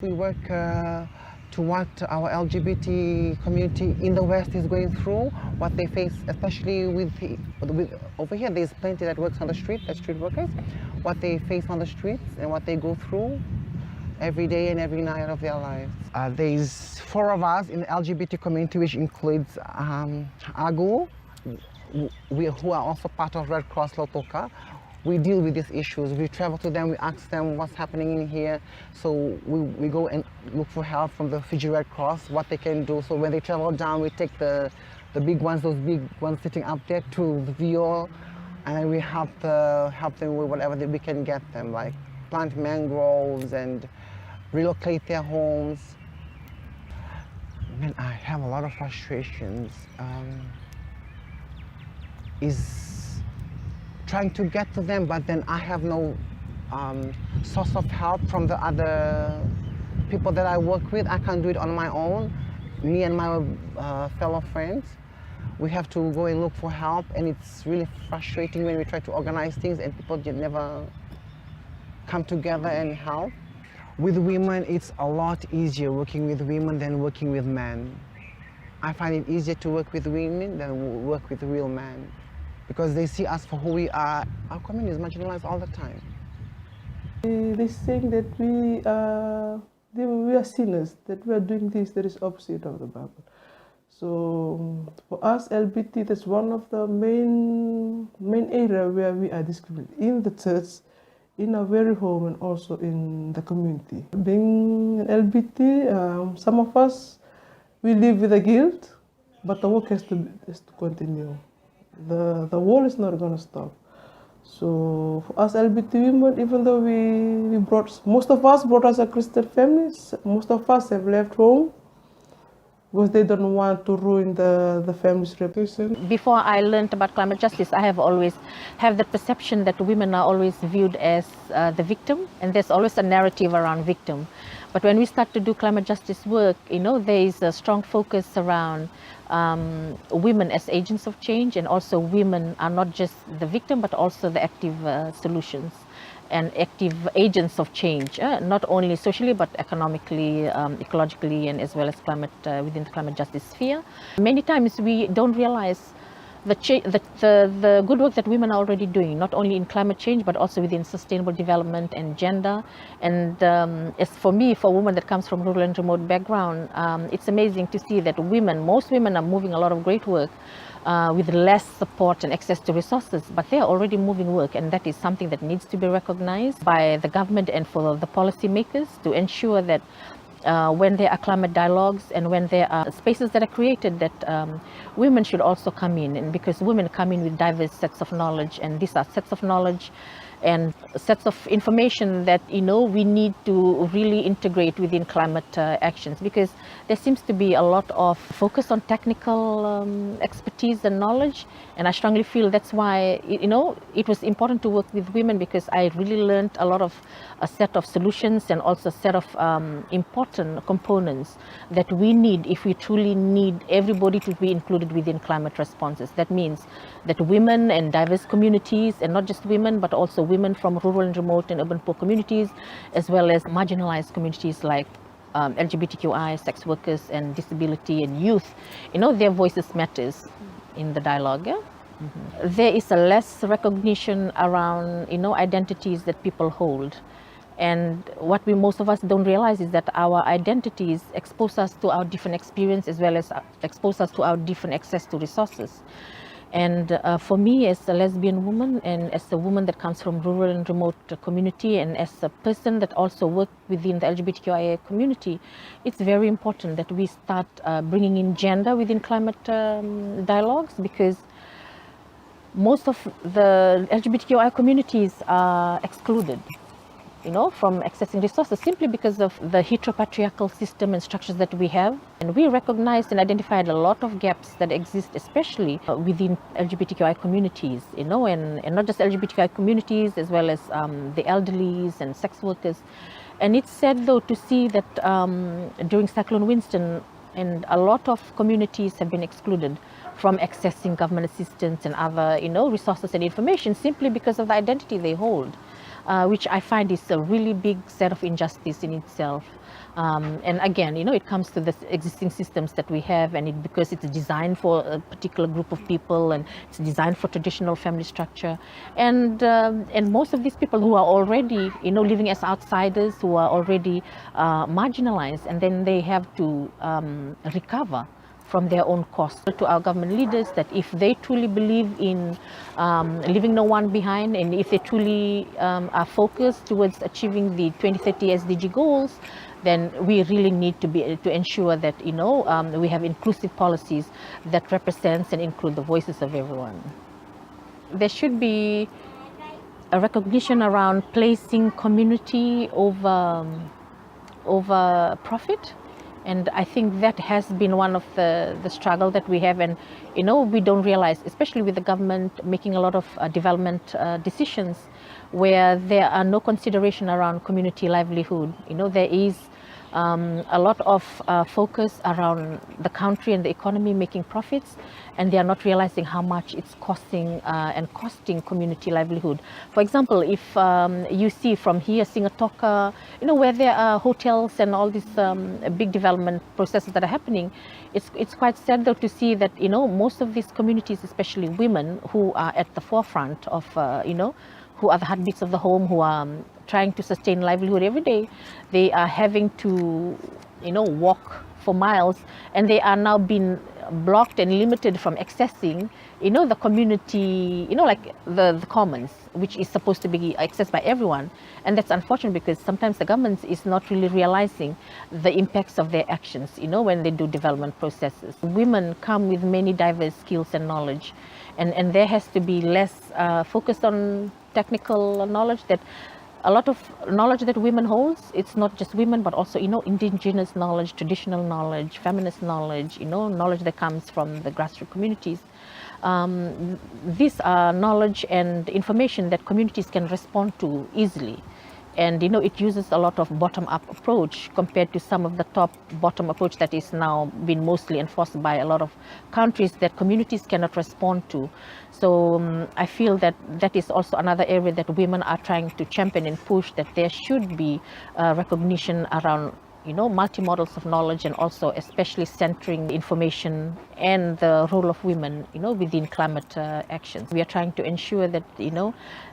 We work to what our LGBT community in the West is going through, what they face, especially with over here. There's plenty that works on the street, as street workers, what they face on the streets and what they go through every day and every night of their lives. There's 4 of us in the LGBT community, which includes Agu, who are also part of Red Cross Lotoka. We deal with these issues. We travel to them, we ask them what's happening in here. So we go and look for help from the Fiji Red Cross, what they can do. So when they travel down, we take the big ones, those big ones sitting up there to the VO, and we help them with whatever that we can get them, like plant mangroves and relocate their homes. Man, I have a lot of frustrations. Is trying to get to them, but then I have no source of help from the other people that I work with. I can't do it on my own. Me and my fellow friends, we have to go and look for help, and it's really frustrating when we try to organize things and people just never come together and help. With women, it's a lot easier working with women than working with men. I find it easier to work with women than work with real men, because they see us for who we are. Our community is marginalized all the time. They saying that we are sinners, that we are doing this that is opposite of the Bible. So for us, LGBT, that's one of the main area where we are discriminated, in the church, in our very home, and also in the community. Being LGBT, some of us, we live with the guilt, but the work has to continue. The war is not going to stop. So for us LGBT women, even though most of us brought us a Christian families, most of us have left home because they don't want to ruin the family's reputation. Before I learned about climate justice, I have always have the perception that women are always viewed as the victim, and there's always a narrative around victim. But when we start to do climate justice work, there is a strong focus around women as agents of change, and also women are not just the victim, but also the active solutions and active agents of change, not only socially, but economically, ecologically, and as well as within the climate justice sphere. Many times we don't realize the good work that women are already doing, not only in climate change, but also within sustainable development and gender. And as for me, for a woman that comes from rural and remote background, it's amazing to see that most women are moving a lot of great work with less support and access to resources, but they are already moving work, and that is something that needs to be recognized by the government and for the policymakers to ensure that when there are climate dialogues and when there are spaces that are created, that women should also come in, and because women come in with diverse sets of knowledge, and these are sets of knowledge and sets of information that we need to really integrate within climate actions, because there seems to be a lot of focus on technical expertise and knowledge, and I strongly feel that's why it was important to work with women, because I really learned a set of solutions and also a set of important components that we need if we truly need everybody to be included within climate responses. That means that women and diverse communities, and not just women, but also women from rural and remote and urban poor communities, as well as marginalized communities like LGBTQI, sex workers, and disability and youth, their voices matters in the dialogue. Yeah? Mm-hmm. There is a less recognition around identities that people hold. And what most of us don't realize is that our identities expose us to our different experience, as well as expose us to our different access to resources. And for me, as a lesbian woman, and as a woman that comes from rural and remote community, and as a person that also works within the LGBTQIA community, it's very important that we start bringing in gender within climate dialogues, because most of the LGBTQI communities are excluded from accessing resources, simply because of the heteropatriarchal system and structures that we have. And we recognized and identified a lot of gaps that exist, especially within LGBTQI communities, and not just LGBTQI communities, as well as the elderly and sex workers. And it's sad, though, to see that during Cyclone Winston, and a lot of communities have been excluded from accessing government assistance and other, resources and information, simply because of the identity they hold. Which I find is a really big set of injustice in itself. And again, it comes to the existing systems that we have, and because it's designed for a particular group of people, and it's designed for traditional family structure, and most of these people who are already, living as outsiders, who are already marginalized, and then they have to recover from their own cost. To our government leaders, that if they truly believe in leaving no one behind, and if they truly are focused towards achieving the 2030 SDG goals, then we really need to ensure that we have inclusive policies that represents and include the voices of everyone. There should be a recognition around placing community over profit. And I think that has been one of the struggle that we have, and we don't realize, especially with the government making a lot of development decisions where there are no consideration around community livelihood. There is a lot of focus around the country and the economy making profits, and they are not realizing how much it's costing community livelihood. For example, if you see from here Singatoka, where there are hotels and all these big development processes that are happening, it's quite sad though to see that most of these communities, especially women who are at the forefront of who are the heartbeats of the home, who are trying to sustain livelihood every day, they are having to walk for miles, and they are now being blocked and limited from accessing the community, like the commons, which is supposed to be accessed by everyone. And that's unfortunate, because sometimes the government is not really realizing the impacts of their actions when they do development processes. Women come with many diverse skills and knowledge, and there has to be less focused on technical knowledge. That a lot of knowledge that women holds, it's not just women, but also indigenous knowledge, traditional knowledge, feminist knowledge, knowledge that comes from the grassroots communities. These are knowledge and information that communities can respond to easily. And it uses a lot of bottom-up approach compared to some of the top-bottom approach that is now being mostly enforced by a lot of countries that communities cannot respond to. So I feel that that is also another area that women are trying to champion and push, that there should be recognition around multi-models of knowledge, and also especially centering information and the role of women within climate actions. We are trying to ensure that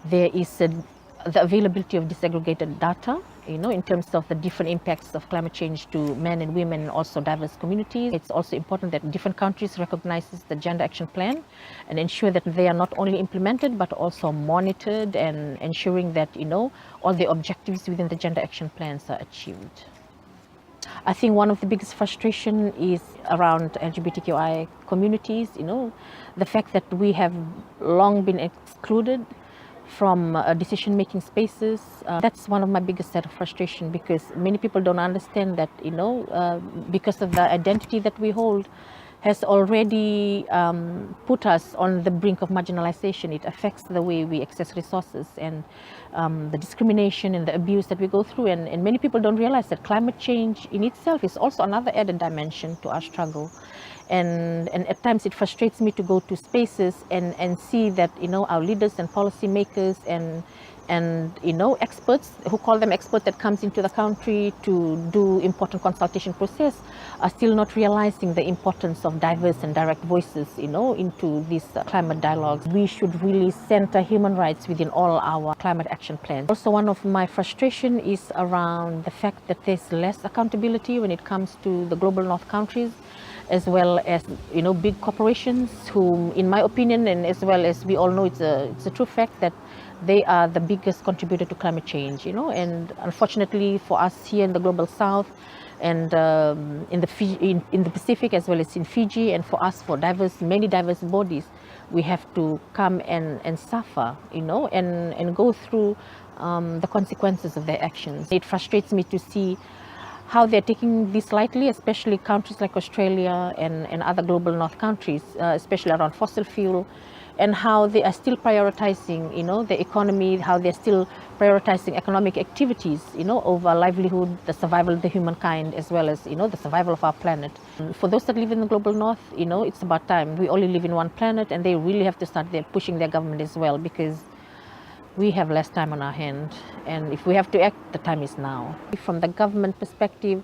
there is the availability of disaggregated data, in terms of the different impacts of climate change to men and women, and also diverse communities. It's also important that different countries recognizes the Gender Action Plan and ensure that they are not only implemented but also monitored, and ensuring that all the objectives within the Gender Action Plans are achieved. I think one of the biggest frustration is around LGBTQI communities, the fact that we have long been excluded from decision-making spaces. That's one of my biggest set of frustration, because many people don't understand that, because of the identity that we hold, has already put us on the brink of marginalization. It affects the way we access resources, and the discrimination and the abuse that we go through. And many people don't realize that climate change in itself is also another added dimension to our struggle. And at times it frustrates me to go to spaces and see that our leaders and policymakers and experts, who call them experts, that comes into the country to do important consultation process, are still not realizing the importance of diverse and direct voices into these climate dialogues. We should really center human rights within all our climate action plans. Also, one of my frustration is around the fact that there's less accountability when it comes to the global north countries, as well as big corporations, who, in my opinion, and as well as we all know, it's a true fact that they are the biggest contributor to climate change. And unfortunately for us here in the global south, and in the Pacific, as well as in Fiji, and for us, for many diverse bodies, we have to come and suffer, and go through the consequences of their actions. It frustrates me to see how they're taking this lightly, especially countries like Australia and other global north countries, especially around fossil fuel, and how they are still prioritizing, the economy, how they're still prioritizing economic activities, over livelihood, the survival of the humankind, as well as, the survival of our planet. For those that live in the global north, it's about time. We only live in one planet, and they really have to start pushing their government as well, because we have less time on our hand, and if we have to act, the time is now. From the government perspective,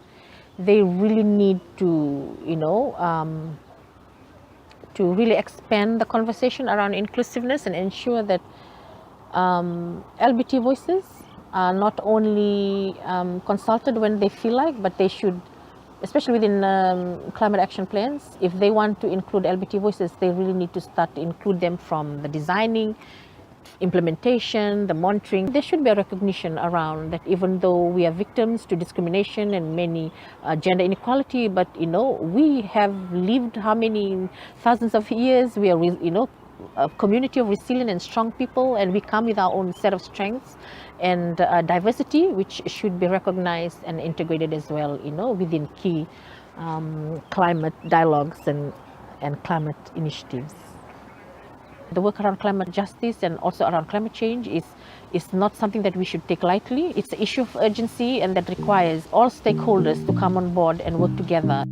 they really need to, to really expand the conversation around inclusiveness and ensure that LGBT voices are not only consulted when they feel like, but they should, especially within climate action plans, if they want to include LGBT voices, they really need to start to include them from the designing, implementation, the monitoring. There should be a recognition around that even though we are victims to discrimination and many gender inequality, but we have lived how many thousands of years. We are, a community of resilient and strong people, and we come with our own set of strengths and diversity, which should be recognized and integrated as well, within key climate dialogues and climate initiatives. The work around climate justice and also around climate change is not something that we should take lightly. It's an issue of urgency and that requires all stakeholders to come on board and work together.